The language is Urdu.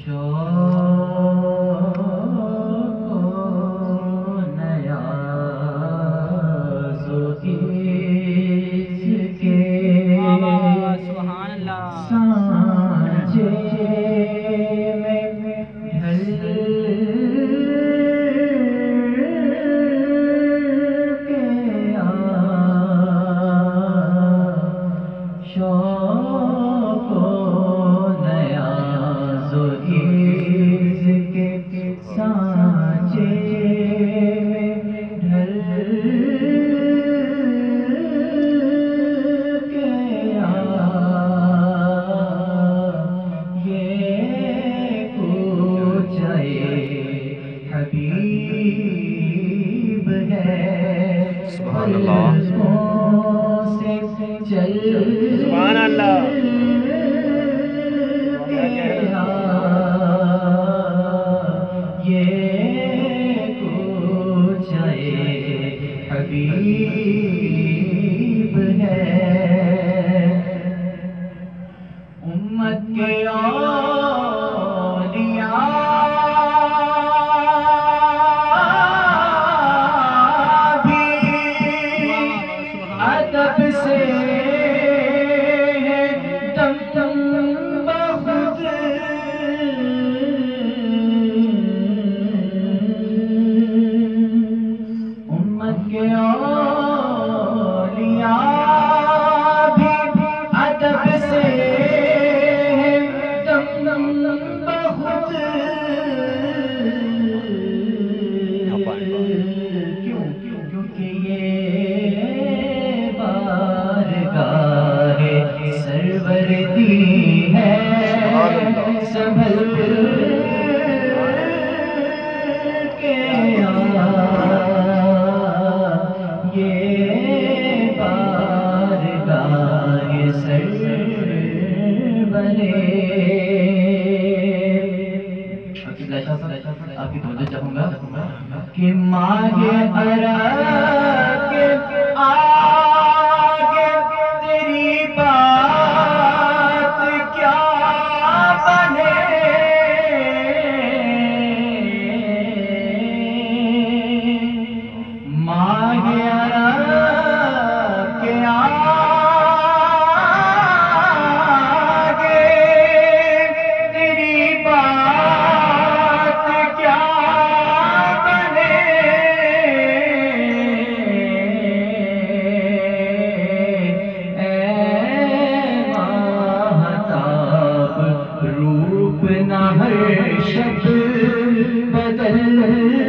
سبحان اللہ سبحان اللہ حبیب ہے امت کے اولیاء بھی ادب سے دم دم بخود امت کے اولیاء بھی ادب سے دم دم بخود کیونکہ یہ بارگاہ سروردی ہے سنبھل کے یہ بارگاہ سرورے آپ کی توجہ چاہوں گا کہ ماہ عرب کے آگے تیری بات کیا بنے ماہ عرب کے آگے تیری بات کیا بنے اے ماہتاب روپ نہ ہر شب بدل